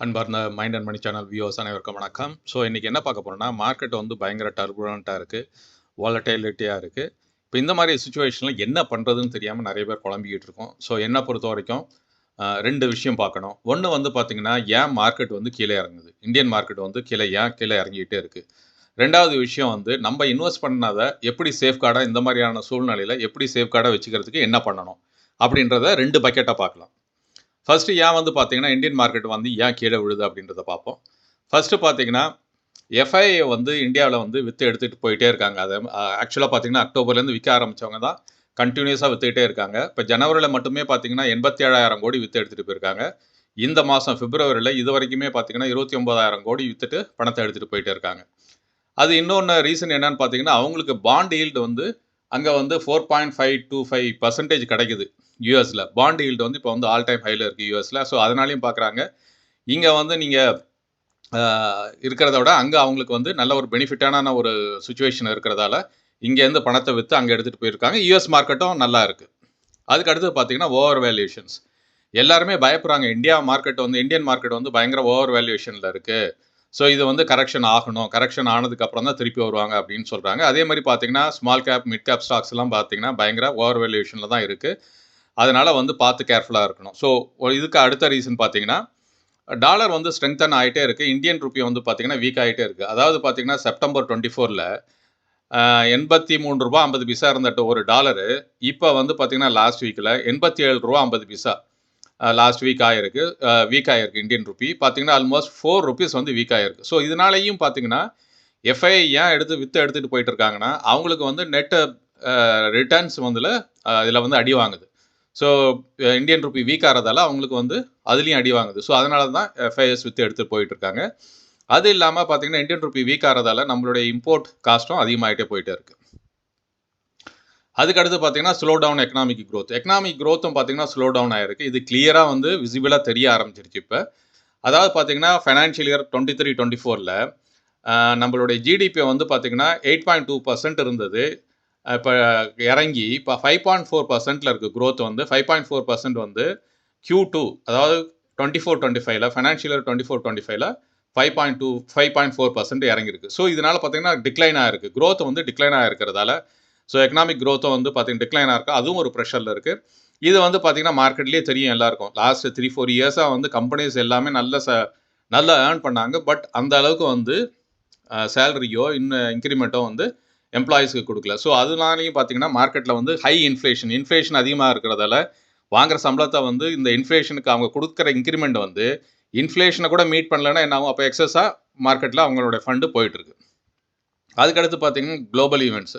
அன்பார்ந்த mind and money channel viewers அனைவருக்கும் வணக்கம். ஸோ இன்றைக்கி என்ன பார்க்க போகிறோம்னா, மார்க்கெட் வந்து பயங்கர டர்புலண்ட்டாக இருக்குது, வாலட்டைலிட்டியாக இருக்குது. இப்போ இந்த மாதிரி சுச்சுவேஷனில் என்ன பண்ணுறதுன்னு தெரியாமல் நிறைய பேர் குழம்பிக்கிட்டு இருக்கோம். ஸோ என்னை பொறுத்த வரைக்கும் ரெண்டு விஷயம் பார்க்கணும். ஒன்று வந்து பார்த்திங்கன்னா, ஏன் மார்க்கெட் வந்து கீழே இறங்குது, இந்தியன் மார்க்கெட் வந்து கீழே இறங்கிக்கிட்டே இருக்குது. ரெண்டாவது விஷயம் வந்து நம்ம இன்வெஸ்ட் பண்ணதை எப்படி சேஃப்கார்டாக இந்த மாதிரியான சூழ்நிலையில் எப்படி சேஃப்கார்டாக வச்சுக்கிறதுக்கு என்ன பண்ணணும் அப்படின்றத ரெண்டு பக்கெட்டாக பார்க்கலாம். ஃபஸ்ட்டு ஏன் வந்து பார்த்தீங்கன்னா இந்தியன் மார்க்கெட் வந்து ஏன் கீழே விழுது அப்படின்றத பார்ப்போம். ஃபஸ்ட்டு பார்த்தீங்கன்னா எஃப்ஐஐ வந்து இந்தியாவில் வந்து விற்று எடுத்துகிட்டு போயிட்டே இருக்காங்க. அதை ஆக்சுவலாக பார்த்தீங்கன்னா அக்டோபர்லேருந்து விற்க ஆரம்பித்தவங்க தான் கண்டினியூஸாக விற்றுக்கிட்டே இருக்காங்க. இப்போ ஜனவரியில் மட்டுமே பார்த்தீங்கன்னா 87,000 கோடி விற்று எடுத்துகிட்டு போயிருக்காங்க. இந்த மாதம் பிப்ரவரியில் இது வரைக்குமே பார்த்தீங்கன்னா 29,000 கோடி விற்றுட்டு பணத்தை எடுத்துகிட்டு போயிட்டே இருக்காங்க. அது இன்னொன்று ரீசன் என்னன்னு பார்த்தீங்கன்னா, அவங்களுக்கு பாண்ட் ஈல்டு வந்து அங்கே வந்து 4.525% கிடைக்குது யூஎஸில். பாண்ட் ஈல்டு வந்து இப்போ வந்து ஆல் டைம் ஹையில் இருக்குது யூஎஸில். ஸோ அதனாலையும் பார்க்குறாங்க, இங்கே வந்து நீங்கள் இருக்கிறத விட அங்கே அவங்களுக்கு வந்து நல்ல ஒரு பெனிஃபிட்டான ஒரு சுச்சுவேஷன் இருக்கிறதால இங்கேருந்து பணத்தை விற்று அங்கே எடுத்துகிட்டு போயிருக்காங்க. யூஎஸ் மார்க்கெட்டும் நல்லா இருக்குது. அதுக்கு அடுத்து பார்த்தீங்கன்னா ஓவர் வேல்யூஷன்ஸ். எல்லாருமே பயப்படுறாங்க, இந்தியன் மார்க்கெட் வந்து பயங்கர ஓவர் வேல்யூஷனில் இருக்குது. ஸோ இது வந்து கரெக்ஷன் ஆகணும், கரெக்ஷன் ஆனதுக்கப்புறம் தான் திருப்பி வருவாங்க அப்படின்னு சொல்கிறாங்க. அதே மாதிரி பார்த்தீங்கன்னா ஸ்மால் கேப் மிட் கேப் ஸ்டாக்ஸ்லாம் பார்த்தீங்கன்னா பயங்கர ஓவர் வேல்யூஷனில் தான் இருக்குது. அதனால் வந்து பார்த்து கேர்ஃபுல்லாக இருக்கணும். ஸோ இதுக்கு அடுத்த ரீசன் பார்த்தீங்கன்னா, டாலர் வந்து ஸ்ட்ரெங்தன் ஆகிட்டே இருக்குது, இந்தியன் ருப்பி வந்து பார்த்தீங்கன்னா வீக் ஆகிட்டே இருக்குது. அதாவது பார்த்தீங்கன்னா செப்டம்பர் 24ல் 83 ரூபா 50 பைசா இருந்துட்டு ஒரு டாலரு இப்போ வந்து பார்த்தீங்கன்னா லாஸ்ட் வீக்கில் 87 ரூபா 50 பைசா லாஸ்ட் வீக் ஆகிருக்கு. இந்தியன் ருப்பி பார்த்தீங்கன்னா ஆல்மோஸ்ட் 4 ருபீஸ் வந்து வீக் ஆகிருக்கு. ஸோ இதனாலையும் பார்த்தீங்கன்னா எஃப்ஐஐ ஏன் எடுத்துகிட்டு போயிட்டு இருக்காங்கன்னா, அவங்களுக்கு வந்து நெட் ரிட்டர்ன்ஸ் வந்து இதில் வந்து அடி வாங்குது. ஸோ இந்தியன் ருப்பி வீக் ஆகிறதால அவங்களுக்கு வந்து அதுலேயும் அடி வாங்குது. ஸோ அதனால தான் எஃப்ஐஎஸ் எடுத்துகிட்டு போயிட்டு இருக்காங்க. அது இல்லாமல் பார்த்தீங்கன்னா இந்தியன் ருப்பி வீக் ஆகிறதால நம்மளுடைய இம்போர்ட் காஸ்ட்டும் அதிகமாகிட்டே போயிட்டே இருக்குது. அதுக்கடுத்து பார்த்தீங்கன்னா ஸ்லோ டவுன் எக்கனாமிக் க்ரோத்தும் பார்த்தீங்கன்னா ஸ்லோ டவுன் ஆகிருக்கு. இது கிளியராக வந்து விசிபிளாக தெரிய ஆரம்பிச்சிருச்சு இப்போ. அதாவது பார்த்தீங்கன்னா ஃபைனான்ஷியல் இயர் 23-24ல் நம்மளுடைய ஜிடிபி வந்து பார்த்தீங்கன்னா 8.2% இருந்தது. இப்போ இறங்கி இப்போ 5.4% இருக்குது. க்ரோத் வந்து 5.4% வந்து Q2, அதாவது 24-25ல் ஃபைனான்ஷியல் இயர் 24-25ல் 5.4% இறங்கியிருக்கு. ஸோ இதனால் பார்த்தீங்கன்னா டிக்ளைன் ஆகிருக்கு, க்ரோத் வந்து டிக்ளைன் ஆகிருக்கிறதால. ஸோ எக்கனாமிக் க்ரோத்தும் வந்து பார்த்தீங்கன்னா டிக்ளைன் ஆகிருக்கு, அதுவும் ஒரு ப்ரெஷரில் இருக்குது. இது வந்து பார்த்தீங்கன்னா மார்க்கெட்லேயே தெரியும் எல்லாருக்கும். லாஸ்ட் 3-4 இயர்ஸாக வந்து கம்பெனிஸ் எல்லாமே நல்லா ஏர்ன் பண்ணாங்க. பட் அந்த அளவுக்கு வந்து சேலரியோ இன்க்ரிமெண்ட்டோ வந்து எம்ப்ளாயீஸ்க்கு கொடுக்கல. ஸோ அதனாலையும் பார்த்தீங்கன்னா மார்க்கெட்டில் வந்து ஹை இன்ஃப்ளேஷன் அதிகமாக இருக்கிறதால வாங்குகிற சம்பளத்தை வந்து இந்த இன்ஃப்ளேஷனுக்கு அவங்க கொடுக்குற இன்க்ரிமெண்ட் வந்து இன்ஃப்ளேஷனை கூட மீட் பண்ணலைன்னா என்ன ஆகும், அப்போ எக்ஸஸாக மார்க்கெட்டில் அவங்களோட ஃபண்டு போயிட்டுருக்கு. அதுக்கடுத்து பார்த்தீங்கன்னா குளோபல் ஈவெண்ட்ஸ்.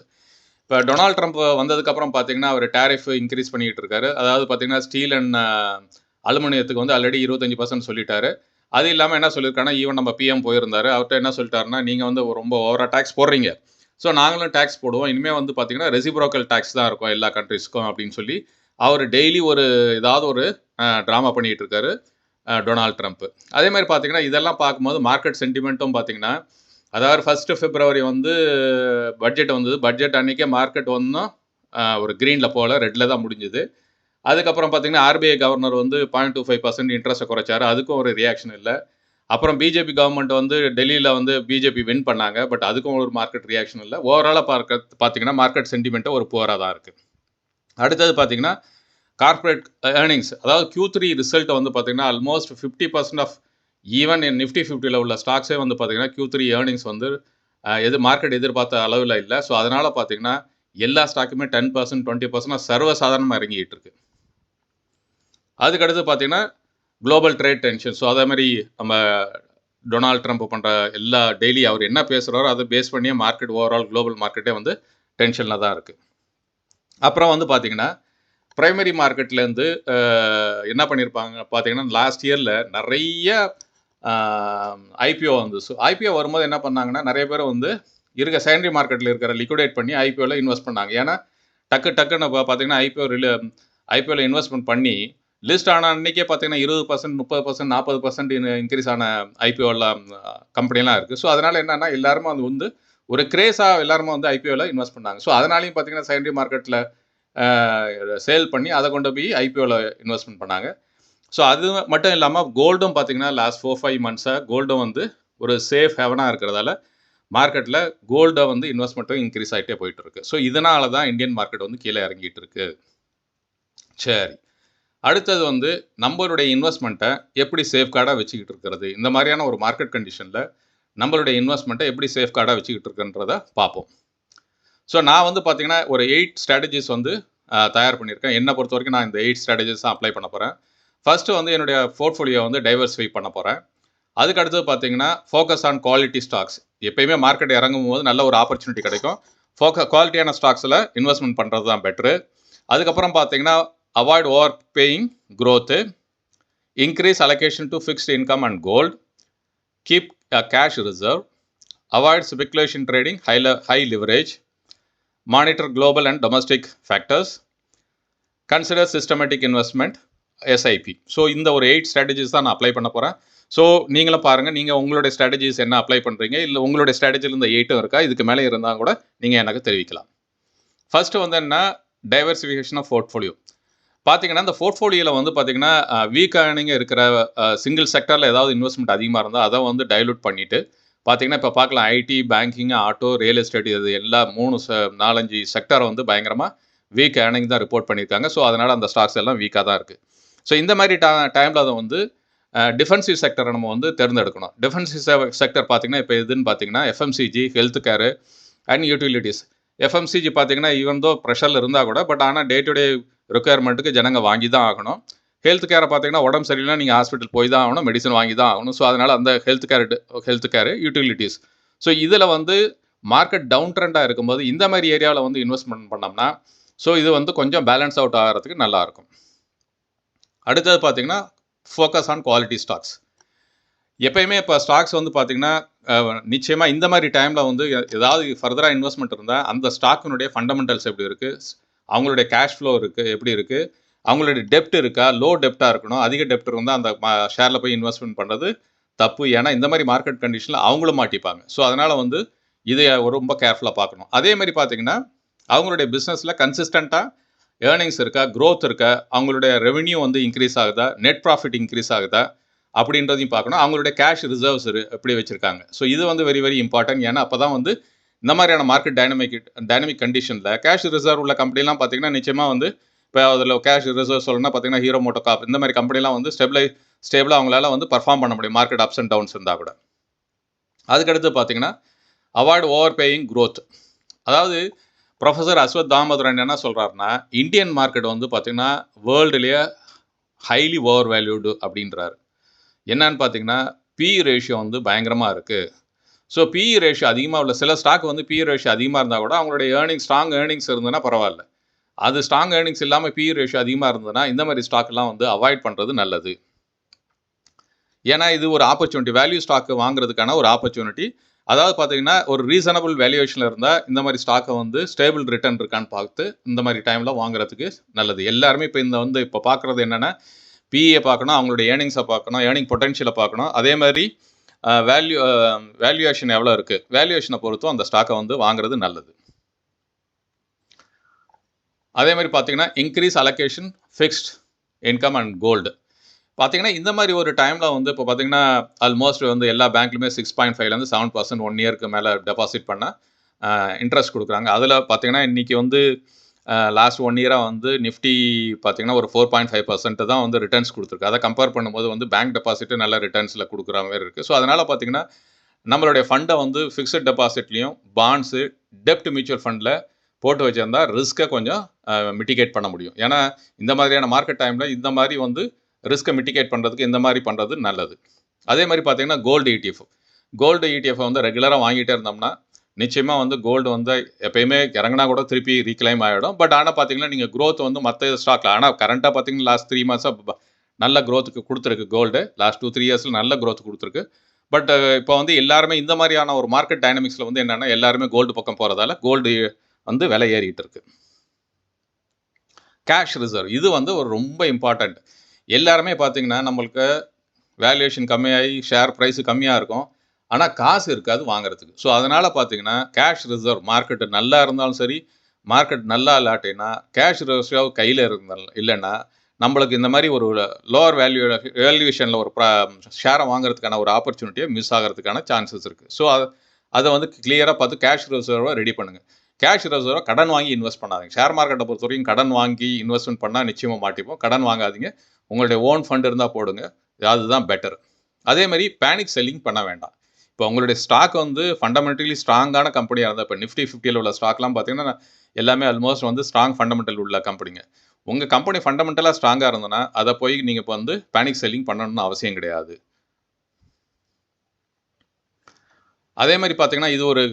இப்போ டொனால்ட் ட்ரம்ப் வந்ததுக்கப்புறம் பார்த்தீங்கன்னா அவர் டேரிஃப் இன்க்ரீஸ் பண்ணிக்கிட்டு இருக்காரு. அதாவது பார்த்தீங்கன்னா ஸ்டீல் அண்ட் அலுமினியத்துக்கு வந்து ஆல்ரெடி 25% சொல்லிட்டாரு. அது இல்லாமல் என்ன சொல்லியிருக்காங்கன்னா, ஈவன் நம்ம பிஎம் போயிருந்தார், அவர்கிட்ட என்ன சொல்லிட்டாருன்னா, நீங்கள் வந்து ரொம்ப ஓவராக டேக்ஸ் போடுறீங்க, ஸோ நாங்களும் டேக்ஸ் போடுவோம், இனிமேல் வந்து பார்த்தீங்கன்னா ரெசிப்ரோக்கல் டேக்ஸ் தான் இருக்கும் எல்லா கண்ட்ரிஸ்க்கும் அப்படின்னு சொல்லி அவர் டெய்லி ஏதாவது ஒரு ட்ராமா பண்ணிகிட்டு இருக்காரு டொனால்ட் ட்ரம்ப். அதே மாதிரி பார்த்தீங்கன்னா இதெல்லாம் பார்க்கும்போது மார்க்கெட் சென்டிமெண்ட்டும் பார்த்தீங்கன்னா, அதாவது 1 February வந்து பட்ஜெட் வந்தது. பட்ஜெட் அன்றைக்கே மார்க்கெட் ஒன்றும் ஒரு க்ரீனில் போகல, ரெட்டில் தான் முடிஞ்சுது. அதுக்கப்புறம் பார்த்தீங்கன்னா ஆர்பிஐ கவர்னர் வந்து 0.25% இன்ட்ரெஸ்ட்டை குறைச்சார், அதுக்கும் ஒரு ரியாக்ஷன் இல்லை. அப்புறம் பிஜேபி கவர்மெண்ட் வந்து டெல்லியில் வந்து பிஜேபி வின் பண்ணாங்க, பட் அதுக்கும் ஒரு மார்க்கெட் ரியாக்ஷன் இல்லை. ஓவராலாக பார்த்தீங்கன்னா மார்க்கெட் சென்டிமெண்ட்டை ஒரு புவராக தான் இருக்குது. அடுத்தது பார்த்தீங்கன்னா கார்ப்பரேட் ஏர்னிங்ஸ், அதாவது Q3 ரிசல்ட்டை வந்து பார்த்தீங்கன்னா ஆல்மோஸ்ட் 50% ஆஃப் ஈவன் நிஃப்டி 50ல் உள்ள ஸ்டாக்ஸே வந்து பார்த்தீங்கன்னா Q3 ஏர்னிங்ஸ் வந்து மார்க்கெட் எதிர்பார்த்த அளவில் இல்லை. ஸோ அதனால் பார்த்தீங்கன்னா எல்லா ஸ்டாக்குமே 10%, 20% சர்வசாதாரணமாக இறங்கிட்டு இருக்கு. அதுக்கடுத்து பார்த்தீங்கன்னா குளோபல் ட்ரேட் டென்ஷன். ஸோ அதே மாதிரி நம்ம டொனால்ட் ட்ரம்ப் பண்ணுற எல்லா டெய்லி அவர் என்ன பேசுகிறாரோ அதை பேஸ் பண்ணியே மார்க்கெட் ஓவரால் குளோபல் மார்க்கெட்டே வந்து டென்ஷனில் தான் இருக்குது. அப்புறம் வந்து பார்த்தீங்கன்னா ப்ரைமரி மார்க்கெட்லேருந்து என்ன பண்ணியிருப்பாங்க பார்த்தீங்கன்னா, லாஸ்ட் இயரில் நிறைய ஐபிஓ வந்து. ஸோ ஐபிஓ வரும்போது என்ன பண்ணாங்கன்னா, நிறைய பேர் வந்து செகண்டரி மார்க்கெட்டில் இருக்கிற லிக்விடேட் பண்ணி ஐபிஓவில் இன்வெஸ்ட் பண்ணாங்க. ஏன்னா டக்குன்னு பார்த்தீங்கன்னா ஐபிஓவில் இன்வெஸ்ட்மெண்ட் பண்ணி லிஸ்ட் ஆன அன்றைக்கே பார்த்தீங்கன்னா 20%, 30%, 40% இன்க்ரீஸ் ஆன ஐபிஓவில் கம்பெனிலாம் இருக்குது. ஸோ அதனால் என்னென்னா எல்லாருமே வந்து ஒரு கிரேஸாக எல்லாருமே வந்து ஐபிஓவில் இன்வெஸ்ட் பண்ணாங்க. ஸோ அதனாலையும் பார்த்தீங்கன்னா செகண்டரி மார்க்கெட்டில் சேல் பண்ணி அதை கொண்டு போய் ஐபிஓவில் இன்வெஸ்ட்மெண்ட் பண்ணாங்க. ஸோ அது மட்டும் இல்லாமல் கோல்டும் பார்த்தீங்கன்னா லாஸ்ட் 4-5 மந்த்ஸாக கோல்டும் வந்து ஒரு சேஃப் ஹெவனாக இருக்கிறதால மார்க்கெட்டில் கோல்டை வந்து இன்வெஸ்ட்மெண்ட்டும் இன்க்ரீஸ் ஆகிட்டே போயிட்டு இருக்கு. ஸோ இதனால தான் இந்தியன் மார்க்கெட் வந்து கீழே இறங்கிட்டு இருக்கு. சரி, அடுத்தது வந்து நம்மளுடைய இன்வெஸ்ட்மெண்ட்டை எப்படி சேஃப்கார்டாக வச்சுக்கிட்டு இருக்கிறது, இந்த மாதிரியான ஒரு மார்க்கெட் கண்டிஷனில் நம்மளுடைய இன்வெஸ்ட்மெண்ட்டை எப்படி சேஃப்கார்டாக வச்சுக்கிட்டு இருக்குன்றதை பார்ப்போம். ஸோ நான் வந்து பார்த்தீங்கன்னா ஒரு 8 ஸ்ட்ராட்டஜிஸ் வந்து தயார் பண்ணியிருக்கேன். என்னை பொறுத்த வரைக்கும் நான் இந்த 8 ஸ்ட்ராட்டஜிஸ் தான் அப்ளை பண்ண போகிறேன். ஃபர்ஸ்ட்டு வந்து என்னுடைய போர்ட்ஃபோலியோ வந்து டைவர்சிஃபை பண்ண போகிறேன். அதுக்கு அடுத்தது பார்த்தீங்கன்னா ஃபோக்கஸ் ஆன் குவாலிட்டி ஸ்டாக்ஸ். எப்பயுமே மார்க்கெட் இறங்கும் போது நல்ல ஒரு ஆப்பர்ச்சுனிட்டி கிடைக்கும். குவாலிட்டியான ஸ்டாக்ஸில் இன்வெஸ்ட்மெண்ட் பண்ணுறது தான் பெட்ரு. அதுக்கப்புறம் பார்த்தீங்கன்னா avoid over paying growth, increase allocation to fixed income and gold, keep a cash reserve, avoid speculation trading, high leverage, monitor global and domestic factors, consider systematic investment, SIP. So இந்த ஒரு 8 strategies தான் நான் apply பண்ண போகிறேன். So நீங்களும் பாருங்கள், நீங்கள் உங்களுடைய ஸ்ட்ராட்டஜிஸ் என்ன அப்ளை பண்ணுறீங்க, இல்லை உங்களுடைய ஸ்ட்ராட்டஜியில் இந்த 8 இருக்கா, இதுக்கு மேலே இருந்தால் கூட நீங்கள் எனக்கு தெரிவிக்கலாம். ஃபர்ஸ்ட்டு வந்து என்ன, டைவர்சிஃபிகேஷன் ஆஃப் போர்ட்ஃபோலியோ. பார்த்தீங்கன்னா இந்த போர்ட்ஃபோலியோவில் வந்து பார்த்தீங்கன்னா வீக் ஏர்னிங் இருக்கிற சிங்கிள் செக்டரில் ஏதாவது இன்வெஸ்ட்மெண்ட் அதிகமாக இருந்தால் அதை வந்து டைலூட் பண்ணிவிட்டு பார்த்தீங்கன்னா இப்போ பார்க்கலாம் IT, banking, auto, real estate, இது எல்லா 4-5 செக்டரை வந்து பயங்கரமாக வீக் ஏர்னிங் தான் ரிப்போர்ட் பண்ணியிருக்காங்க. ஸோ அதனால் அந்த ஸ்டாக்ஸ் எல்லாம் வீக்காக தான் இருக்குது. ஸோ இந்த மாதிரி டைமில் அதை வந்து டிஃபென்சிவ் செக்டரை நம்ம வந்து தேர்ந்தெடுக்கணும். டிஃபென்சிவ் செக்டர் பார்த்தீங்கன்னா இப்போ எதுன்னு பார்த்தீங்கன்னா FMCG, health care and utilities. FMCG பார்த்தீங்கன்னா ஈவன் தோ ப்ரெஷரில் இருந்தால் கூட பட் ஆனால் டே டு டே ரெக்குயர்மெண்ட்டுக்கு ஜனங்க வாங்கி தான் ஆகணும். ஹெல்த் கேரை பார்த்தீங்கன்னா உடம்பு சரியில்லைனா நீங்கள் ஹாஸ்பிட்டல் போய் தான் ஆகணும், மெடிசன் வாங்கி தான் ஆகணும். ஸோ அதனால் அந்த ஹெல்த் கேரு, யூட்டிலிட்டிஸ். ஸோ இதில் வந்து மார்க்கெட் டவுன் ட்ரெண்டாக இருக்கும்போது இந்த மாதிரி ஏரியாவில் வந்து இன்வெஸ்ட்மெண்ட் பண்ணோம்னா ஸோ இது வந்து கொஞ்சம் பேலன்ஸ் அவுட் ஆகிறதுக்கு நல்லாயிருக்கும். அடுத்தது பார்த்தீங்கன்னா ஃபோக்கஸ் ஆன் குவாலிட்டி ஸ்டாக்ஸ். எப்பயுமே இப்போ ஸ்டாக்ஸ் வந்து பார்த்தீங்கன்னா நிச்சயமாக இந்த மாதிரி டைமில் வந்து ஏதாவது ஃபர்தராக இன்வெஸ்ட்மெண்ட் இருந்தால் அந்த ஸ்டாக்கினுடைய ஃபண்டமெண்டல்ஸ் எப்படி இருக்குது, அவங்களுடைய கேஷ் ஃப்ளோ இருக்குது எப்படி இருக்குது, அவங்களுடைய டெப்ட் இருக்கா, லோ டெப்டாக இருக்கணும். அதிக டெப்ட் இருந்தால் அந்த ஷேரில் போய் இன்வெஸ்ட்மெண்ட் பண்ணுறது தப்பு. ஏன்னா இந்த மாதிரி மார்க்கெட் கண்டிஷனில் அவங்களும் மாட்டிப்பாங்க. ஸோ அதனால் வந்து இதை ரொம்ப கேர்ஃபுல்லாக பார்க்கணும். அதே மாதிரி பார்த்தீங்கன்னா அவங்களுடைய பிஸ்னஸில் கன்சிஸ்டண்ட்டாக ஏர்னிங்ஸ் இருக்கா, க்ரோத் இருக்கா, அவங்களுடைய ரெவென்யூ வந்து இன்க்ரீஸ் ஆகுதா, நெட் ப்ராஃபிட் இன்க்ரீஸ் ஆகுதா அப்படின்றதையும் பார்க்கணும். அவங்களுடைய கேஷ் ரிசர்வ்ஸ் எப்படி வச்சுருக்காங்க. ஸோ இது வந்து வெரி வெரி இம்பார்ட்டன்ட். ஏன்னா அப்போ தான் வந்து இந்த மாதிரியான மார்க்கெட் டைனமிக் கண்டிஷனில் கேஷ் ரிசர்வ் உள்ள கம்பெனிலாம் பார்த்தீங்கன்னா நிச்சயமாக வந்து இப்போ அதில் கேஷ் ரிசர்வ் சொல்லணும்னா பார்த்தீங்கன்னா ஹீரோ மோட்டோகார்ப் இந்த மாதிரி கம்பெனிலாம் வந்து ஸ்டேபிளாக அவங்களால வந்து பர்ஃபார்ம் பண்ண முடியும் மார்க்கெட் அப்ஸ் அண்ட் டவுன்ஸ் இருந்தால் கூட. அதுக்கடுத்து பார்த்தீங்கன்னா அவாய்ட் ஓவர் பேயிங் growth. அதாவது ப்ரொஃபஸர் அஸ்வத் தாமோதரன் என்ன சொல்கிறாருன்னா இந்தியன் மார்க்கெட் வந்து பார்த்தீங்கன்னா வேர்ல்டுலேயே ஹைலி ஓவர் வேல்யூடு அப்படின்றாரு. என்னன்னு பார்த்தீங்கன்னா PE ரேஷியோ வந்து பயங்கரமாக இருக்குது. ஸோ PE ரேஷியோ அதிகமாக உள்ள சில ஸ்டாக் வந்து PE ரேஷியோ அதிகமாக இருந்தால் கூட அவங்களுடைய ஸ்ட்ராங் ஏர்னிங்ஸ் இருந்ததுன்னா பரவாயில்ல. அது ஸ்ட்ராங் ஏர்னிங்ஸ் இல்லாமல் PE ரேஷியோ அதிகமாக இருந்ததுன்னா இந்த மாதிரி ஸ்டாக்லாம் வந்து அவாய்ட் பண்ணுறது நல்லது. ஏன்னா இது ஒரு ஆப்பர்ச்சுனிட்டி, வேல்யூ ஸ்டாக்கு வாங்குறதுக்கான ஒரு ஆப்பர்ச்சுனிட்டி. அதாவது பார்த்தீங்கன்னா ஒரு ரீசனபிள் வேல்யூவேஷனில் இருந்தால் இந்த மாதிரி ஸ்டாக்கை வந்து ஸ்டேபிள் ரிட்டர்ன் இருக்கான்னு பார்த்து இந்த மாதிரி டைமில் வாங்குறதுக்கு நல்லது. எல்லாருமே இப்போ பார்க்குறது என்னென்னா PE பார்க்கணும், அவங்களுடைய ஏர்னிங்ஸை பார்க்கணும், ஏர்னிங் பொட்டன்ஷியலை பார்க்கணும். அதே மாதிரி வேல்யூவேஷன் எவ்வளோ இருக்குது, வேல்யூவேஷனை பொறுத்தும் அந்த ஸ்டாக்கை வந்து வாங்குறது நல்லது. அதே மாதிரி பார்த்தீங்கன்னா increase allocation fixed income and gold. பார்த்தீங்கன்னா இந்த மாதிரி ஒரு டைமில் வந்து இப்போ பார்த்தீங்கன்னா ஆல்மோஸ்ட் வந்து எல்லா பேங்க்லையுமே 6.5லேருந்து 7% 1 இயருக்கு மேலே டெபாசிட் பண்ணால் இன்ட்ரெஸ்ட் கொடுக்குறாங்க. அதில் பார்த்தீங்கன்னா இன்றைக்கி வந்து லாஸ்ட் 1 இயராக வந்து நிஃப்டி பார்த்தீங்கன்னா ஒரு 4.5% தான் வந்து ரிட்டர்ன்ஸ் கொடுத்துருக்கு. அதை கம்பேர் பண்ணும்போது வந்து பேங்க் டெபாசிட்டு நல்ல ரிட்டர்ன்ஸில் கொடுக்குற மாதிரி இருக்குது. ஸோ அதனால் பார்த்தீங்கன்னா நம்மளுடைய ஃபண்டை வந்து ஃபிக்ஸட் டெபாசிட்லேயும் பாண்ட்ஸு, டெப்ட் மியூச்சுவல் ஃபண்டில் போட்டு வச்சுருந்தா ரிஸ்க்கை கொஞ்சம் மிட்டிகேட் பண்ண முடியும். ஏன்னா இந்த மாதிரியான மார்க்கெட் டைமில் இந்த மாதிரி வந்து ரிஸ்க்கை மிட்டிகேட் பண்ணுறதுக்கு இந்த மாதிரி பண்ணுறது நல்லது. அதே மாதிரி பார்த்தீங்கன்னா கோல்டு ETF வந்து ரெகுலராக வாங்கிட்டே இருந்தோம்னா நிச்சயமாக வந்து கோல்டு வந்து எப்பயுமே இறங்கினா கூட திருப்பி ரீக்ளைம் ஆகிடும். பட் ஆனால் பார்த்தீங்கன்னா நீங்கள் க்ரோத் வந்து மற்ற ஸ்டாக்கில், ஆனால் கரண்ட்டாக பார்த்தீங்கன்னா லாஸ்ட் 3 மாதம் நல்ல க்ரோத்துக்கு கொடுத்துருக்கு. கோல்டு லாஸ்ட் 2-3 இயர்ஸில் நல்ல க்ரோத் கொடுத்துருக்கு. பட் இப்போ வந்து எல்லாருமே இந்த மாதிரியான ஒரு மார்க்கெட் டைனமிக்ஸில் வந்து என்னென்னா எல்லாருமே கோல்டு பக்கம் போகிறதால கோல்டு வந்து விலை ஏறிட்டு இருக்கு. கேஷ் ரிசர்வ் இது வந்து ஒரு ரொம்ப இம்பார்ட்டண்ட். எல்லாருமே பார்த்தீங்கன்னா நம்மளுக்கு வேல்யூவேஷன் கம்மியாகி ஷேர் ப்ரைஸு கம்மியாக இருக்கும், ஆனால் காசு இருக்காது வாங்குறதுக்கு. ஸோ அதனால் பார்த்தீங்கன்னா கேஷ் ரிசர்வ் மார்க்கெட்டு நல்லா இருந்தாலும் சரி, மார்க்கெட் நல்லா இல்லாட்டினா கேஷ் ரிசர்வ் கையில் இல்லைன்னா நம்மளுக்கு இந்த மாதிரி ஒரு லோவர் வேல்யூவேஷனில் ஒரு ஷேரை வாங்குறதுக்கான ஒரு ஆப்பர்ச்சுனிட்டியை மிஸ் ஆகிறதுக்கான சான்சஸ் இருக்குது. ஸோ அதை வந்து கிளியராக பார்த்து கேஷ் ரிசர்வை ரெடி பண்ணுங்கள். கேஷ் ரிசர்வை கடன் வாங்கி இன்வெஸ்ட் பண்ணாதீங்க. ஷேர் மார்க்கெட்டை பொறுத்த வரைக்கும் கடன் வாங்கி இன்வெஸ்ட்மெண்ட் பண்ணால் நிச்சயமாக மாட்டிப்போம். கடன் வாங்காதீங்க. உங்களுடைய ஓன் ஃபண்ட் இருந்தால் போடுங்க. அதுதான் பெட்டர். அதே மாதிரி பேனிக் செல்லிங் பண்ண வேண்டாம். இப்போ உங்களுடைய ஸ்டாக் வந்து ஃபண்டமெண்டலி ஸ்ட்ராங்கான கம்பெனியாக இருந்தால், இப்போ நிஃப்டி 50 உள்ள ஸ்டாக்லாம் பார்த்தீங்கன்னா எல்லாமே ஆல்மோஸ்ட் வந்து ஸ்ட்ராங் ஃபண்டமெண்டல் உள்ள கம்பெனிங்க. உங்கள் கம்பெனி ஃபண்டமெண்டலாக ஸ்ட்ராங்காக இருந்ததுன்னா அதை போய் நீங்கள் இப்போ வந்து பேனிக் செல்லிங் பண்ணணும்னு அவசியம் கிடையாது. அதே மாதிரி பார்த்தீங்கன்னா இது ஒரு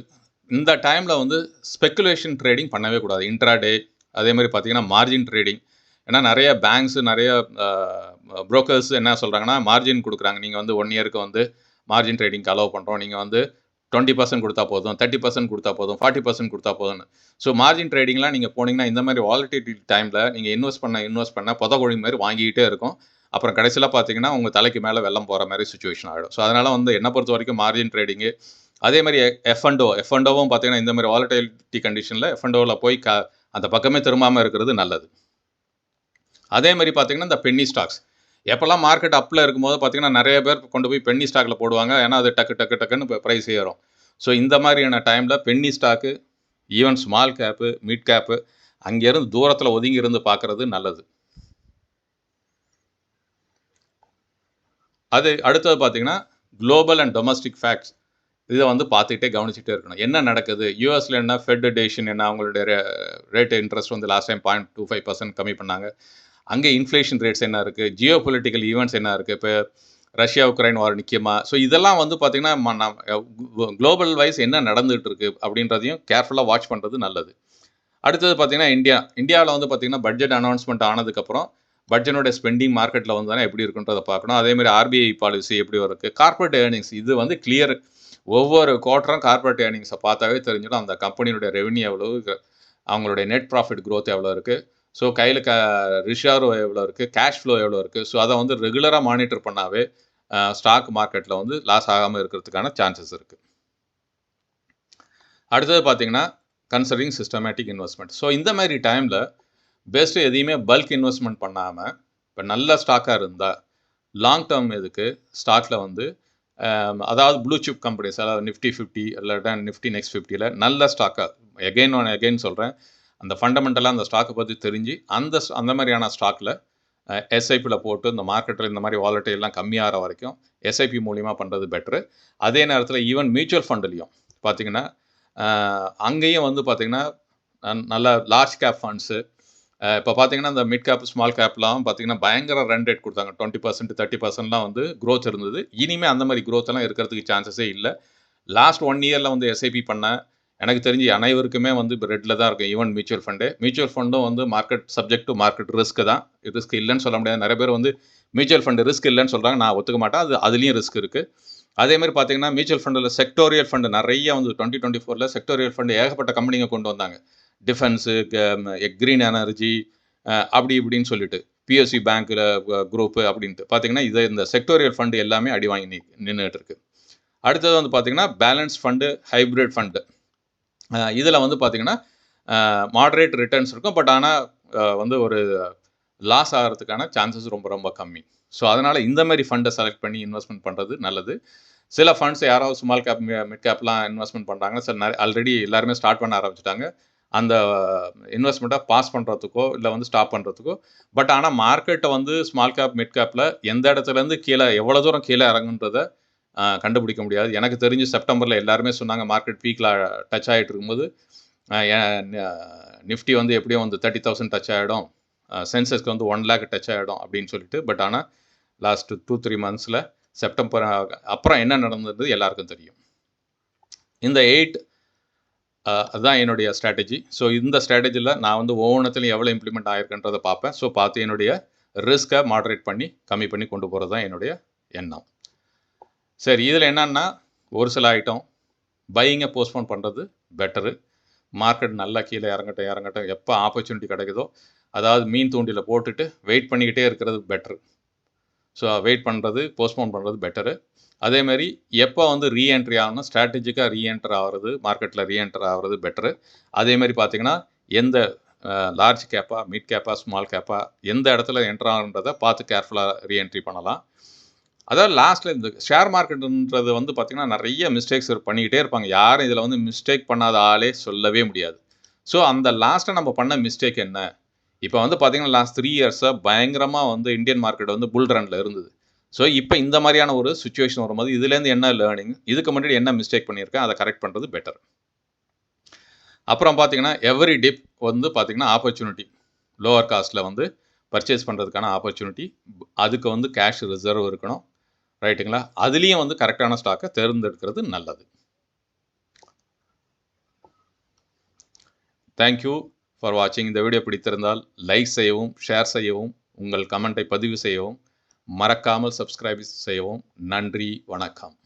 இந்த டைமில் வந்து ஸ்பெக்குலேஷன் ட்ரேடிங் பண்ணவே கூடாது. இன்ட்ராடே, அதே மாதிரி பார்த்தீங்கன்னா மார்ஜின் ட்ரேடிங். ஏன்னா நிறைய பேங்க்ஸு, நிறைய புரோக்கர்ஸ் என்ன சொல்கிறாங்கன்னா மார்ஜின் கொடுக்குறாங்க. நீங்கள் வந்து 1 இயருக்கு வந்து மார்ஜின் ட்ரேடிங்க்கு அலோவ் பண்ணுறோம். நீங்கள் வந்து 20% கொடுத்தா போதும், 30% கொடுத்தா போதும், 40% கொடுத்தா போதும்னு. ஸோ மார்ஜின் ட்ரேடிங்லாம் நீங்கள் போனீங்கன்னா இந்த மாதிரி வாலட்டிலிட்டி டைமில் நீங்கள் இன்வெஸ்ட் பண்ண புதகொழி மாதிரி வாங்கிக்கிட்டே இருக்கும். அப்புறம் கடைசியில் பார்த்தீங்கன்னா உங்கள் தலைக்கு மேலே வெள்ளம் போகிற மாதிரி சுச்சுவேஷன் ஆகிடும். ஸோ அதனால் வந்து என்னை பொறுத்த வரைக்கும் மார்ஜின் ட்ரேடிங்கு, அதே மாதிரி எஃப்என்டோவும் பார்த்தீங்கன்னா இந்த மாதிரி வாலட்டிலிட்டி கண்டிஷனில் எஃப்என்டோவில் போய் அந்த பக்கமே திரும்பாமல் இருக்கிறது நல்லது. அதே மாதிரி பார்த்தீங்கன்னா இந்த பென்னி ஸ்டாக்ஸ், எப்போல்லாம் மார்க்கெட் அப்பில் இருக்கும்போது பார்த்தீங்கன்னா நிறைய பேர் கொண்டு போய் பென்னி ஸ்டாக்கில் போடுவாங்க. ஏன்னா அது டக்குன்னு ப்ரைஸ் ஏறும். ஸோ இந்த மாதிரியான டைமில் penny stock, even small cap, mid cap அங்கேருந்து தூரத்தில் ஒதுங்கி இருந்து பார்க்குறது நல்லது. அது அடுத்தது பார்த்தீங்கன்னா குளோபல் அண்ட் டொமஸ்டிக் ஃபேக்ட்ஸ், இதை வந்து பார்த்துக்கிட்டே கவனிச்சுட்டே இருக்கணும். என்ன நடக்குது, யூஎஸில் என்ன, ஃபெட் டெசிஷன் என்ன, அவங்களுடைய ரேட் இன்ட்ரெஸ்ட் வந்து லாஸ்ட் டைம் 0.25% கம்மி பண்ணாங்க. அங்கே இன்ஃப்ளேஷன் ரேட்ஸ் என்ன இருக்குது, ஜியோ பொலிட்டிக்கல் ஈவெண்ட்ஸ் என்ன இருக்குது, இப்போ ரஷ்யா உக்ரைன் வார் நிற்குமா. ஸோ இதெல்லாம் வந்து பார்த்திங்கன்னா குளோபல் வைஸ் என்ன நடந்துகிட்டு இருக்குது அப்படின்றதையும் கேர்ஃபுல்லாக வாட்ச் பண்ணுறது நல்லது. அடுத்தது பார்த்திங்கன்னா இந்தியாவில் வந்து பார்த்திங்கன்னா பட்ஜெட் அனௌன்ஸ்மெண்ட் ஆனதுக்கப்புறம் பட்ஜெட்டோட ஸ்பெண்டிங் மார்க்கெட்டில் வந்து தானே எப்படி இருக்குன்றதை பார்க்கணும். அதேமாதிரி ஆர்பிஐ பாலிசி எப்படி இருக்குது, கார்பரேட் ஏர்னிங்ஸ், இது வந்து கிளியர். ஒவ்வொரு குவார்ட்டரும் கார்பரேட் ஏர்னிங்ஸை பார்த்தாவே தெரிஞ்சிடும் அந்த கம்பெனியோட ரெவன்யூ எவ்வளோ, அவங்களுடைய நெட் ப்ராஃபிட் க்ரோத் எவ்வளோ இருக்குது, ஸோ கையில் ரிசர்வ் எவ்வளோ இருக்குது, கேஷ் ஃப்ளோ எவ்வளோ இருக்குது. ஸோ அதை வந்து ரெகுலராக மானிட்டர் பண்ணாவே ஸ்டாக் மார்க்கெட்டில் வந்து லாஸ் ஆகாமல் இருக்கிறதுக்கான சான்சஸ் இருக்குது. அடுத்தது பார்த்தீங்கன்னா கன்சிடரிங் சிஸ்டமேட்டிக் இன்வெஸ்ட்மெண்ட். ஸோ இந்த மாதிரி டைமில் பெஸ்ட்டு எதையுமே பல்க் இன்வெஸ்ட்மெண்ட் பண்ணாமல் இப்போ நல்ல ஸ்டாக்காக இருந்தால் லாங் டேர்ம் இதுக்கு ஸ்டாக்கில் வந்து அதாவது ப்ளூ சிப் கம்பெனிஸ், அதாவது நிஃப்டி 50 இல்லாட்டா நிஃப்டி நெக்ஸ்ட் 50ல் நல்ல ஸ்டாக்காக எகெயின் சொல்கிறேன், அந்த ஃபண்டமெண்டலாக அந்த ஸ்டாக்கை பற்றி தெரிஞ்சு அந்த மாதிரியான ஸ்டாக்கில் எஸ்ஐபியில் போட்டு இந்த மார்க்கெட்டில் இந்த மாதிரி வாலட்டைலாம் கம்மியாகிற வரைக்கும் எஸ்ஐபி மூலிமா பண்ணுறது பெட்ரு. அதே நேரத்தில் ஈவன் மியூச்சுவல் ஃபண்ட்லேயும் பார்த்திங்கன்னா அங்கேயும் வந்து பார்த்திங்கன்னா நல்ல லார்ஜ் கேப் ஃபண்ட்ஸு, இப்போ பார்த்தீங்கன்னா இந்த மிட் கேப் ஸ்மால் கேப்லாம் பார்த்தீங்கன்னா பயங்கர ரன் ரேட் கொடுத்தாங்க. 20% 30%லாம் வந்து க்ரோத் இருந்தது. இனிமேல் அந்த மாதிரி க்ரோத்தெல்லாம் இருக்கிறதுக்கு சான்சஸே இல்லை. லாஸ்ட் 1 இயரில் வந்து எஸ்ஐபி பண்ண எனக்கு தெரிஞ்சு அனைவருக்குமே வந்து இப்போ ரெட்டில் தான் இருக்கும். ஈவன் மியூச்சுவல் ஃபண்டும் வந்து market subject to market risk தான். ரிஸ்க் இல்லைன்னு சொல்ல முடியாது. நிறைய பேர் வந்து மியூச்சுவல் ஃபண்டு ரிஸ்க் இல்லைன்னு சொல்கிறாங்க. நான் ஒத்துக்க மாட்டேன். அதுலேயும் ரிஸ்க் இருக்குது. அதேமாதிரி பார்த்தீங்கன்னா மியூச்சுவல் ஃபண்டில் செக்டோரியல் ஃபண்டு நிறைய வந்து 2024 செக்டோரியல் ஃபண்டு ஏகப்பட்ட கம்பெனிங்க கொண்டு வந்தாங்க. டிஃபென்ஸு, க்ரீன் எனர்ஜி, அப்படி இப்படின்னு சொல்லிட்டு பிஎஸ்சி பேங்க்கில் குரூப்பு அப்படின்ட்டு பார்த்தீங்கன்னா இந்த செக்டோரியல் ஃபண்டு எல்லாமே அடி வாங்கி நின்றுட்டு இருக்கு. அடுத்தது வந்து பார்த்திங்கன்னா பேலன்ஸ் ஃபண்டு, ஹைப்ரிட் ஃபண்டு, இதில் வந்து பார்த்திங்கன்னா மாடரேட் ரிட்டர்ன்ஸ் இருக்கும். பட் ஆனால் வந்து ஒரு லாஸ் ஆகிறதுக்கான சான்சஸ் ரொம்ப ரொம்ப கம்மி. ஸோ அதனால் இந்த மாதிரி ஃபண்டை செலக்ட் பண்ணி இன்வெஸ்ட்மெண்ட் பண்ணுறது நல்லது. சில ஃபண்ட்ஸ் யாராவது ஸ்மால் கேப் மிட் கேப்லாம் இன்வெஸ்ட்மெண்ட் பண்ணுறாங்க. சில ஆல்ரெடி எல்லாருமே ஸ்டார்ட் பண்ண ஆரம்பிச்சிட்டாங்க அந்த இன்வெஸ்ட்மெண்ட்டை பாஸ் பண்ணுறதுக்கோ இல்லை வந்து ஸ்டாப் பண்ணுறதுக்கோ. பட் ஆனால் மார்க்கெட்டை வந்து ஸ்மால் கேப் மிட் கேப்பில் எந்த இடத்துலேருந்து கீழே எவ்வளோ தூரம் கீழே இறங்குன்றதை கண்டுபிடிக்க முடியாது. எனக்கு தெரிஞ்சு செப்டம்பரில் எல்லாருமே சொன்னாங்க மார்க்கெட் பீக்கில் டச் ஆகிட்டு இருக்கும்போது நிஃப்டி வந்து எப்படியும் வந்து 30,000 டச் ஆகிடும், சென்சஸ்க்கு வந்து 1 lakh டச் ஆகிடும் அப்படின்னு சொல்லிட்டு. பட் ஆனால் லாஸ்ட்டு 2-3 monthஸில் செப்டம்பர் அப்புறம் என்ன நடந்தது எல்லாருக்கும் தெரியும். இந்த 8 அதுதான் என்னுடைய ஸ்ட்ராட்டஜி. ஸோ இந்த ஸ்ட்ராட்டஜியில் நான் வந்து ஒவ்வொன்றத்துலையும் எவ்வளோ இம்ப்ளிமெண்ட் ஆகிருக்குன்றதை பார்ப்பேன். ஸோ பார்த்து என்னுடைய ரிஸ்க்கை மாடரேட் பண்ணி கம்மி பண்ணி கொண்டு போகிறது தான் என்னுடைய எண்ணம். சரி, இதில் என்னன்னா ஒரு சில ஐட்டம் பையிங்கை போஸ்ட்போன் பண்ணுறது பெட்டரு. மார்க்கெட் நல்லா கீழே இறங்கட்டும் எப்போ ஆப்பர்ச்சுனிட்டி கிடைக்குதோ, அதாவது மீன் தூண்டியில் போட்டுட்டு வெயிட் பண்ணிக்கிட்டே இருக்கிறது பெட்ரு. ஸோ வெயிட் பண்ணுறது, போஸ்ட்போன் பண்ணுறது பெட்டரு. அதேமாதிரி எப்போ வந்து ரீஎன்ட்ரி ஆகணும், ஸ்ட்ராட்டஜிக்காக ரீஎன்டர் ஆகிறது, மார்க்கெட்டில் ரீஎன்டர் ஆகிறது பெட்டரு. அதேமாதிரி பார்த்திங்கன்னா எந்த லார்ஜ் கேப்பா, மிட் கேப்பா, ஸ்மால் கேப்பா, எந்த இடத்துல என்ட்ரு ஆகுன்றதை பார்த்து கேர்ஃபுல்லாக ரீஎன்ட்ரி பண்ணலாம். அதாவது லாஸ்ட்டில் இந்த ஷேர் மார்க்கெட்டுன்றது வந்து பார்த்திங்கன்னா நிறைய மிஸ்டேக்ஸ் பண்ணிக்கிட்டே இருப்பாங்க. யாரும் இதில் வந்து மிஸ்டேக் பண்ணாத ஆளே சொல்லவே முடியாது. ஸோ அந்த லாஸ்ட்டாக நம்ம பண்ண மிஸ்டேக் என்ன? இப்போ வந்து பார்த்திங்கன்னா லாஸ்ட் 3 இயர்ஸாக பயங்கரமாக வந்து இந்தியன் மார்க்கெட் வந்து புல் ரனில் இருந்தது. ஸோ இப்போ இந்த மாதிரியான ஒரு சுச்சுவேஷன் வரும்போது இதுலேருந்து என்ன லேர்னிங், இதுக்கு முன்னாடி என்ன மிஸ்டேக் பண்ணியிருக்கேன், அதை கரெக்ட் பண்ணுறது பெட்டர். அப்புறம் பார்த்தீங்கன்னா எவ்ரி டிப் வந்து பார்த்தீங்கன்னா ஆப்பர்ச்சுனிட்டி, லோவர் காஸ்ட்டில் வந்து பர்ச்சேஸ் பண்ணுறதுக்கான ஆப்பர்ச்சுனிட்டி. அதுக்கு வந்து கேஷ் ரிசர்வ் இருக்கணும், ரைட்டுங்களா? அதுலேயும் வந்து கரெக்டான ஸ்டாக்கை தேர்ந்தெடுக்கிறது நல்லது. தேங்க்யூ ஃபார் வாட்சிங். இந்த வீடியோ பிடித்திருந்தால் லைக் செய்யவும், ஷேர் செய்யவும், உங்கள் கமெண்ட்டை பதிவு செய்யவும், மறக்காமல் சப்ஸ்கிரைப் செய்யவும். நன்றி, வணக்கம்.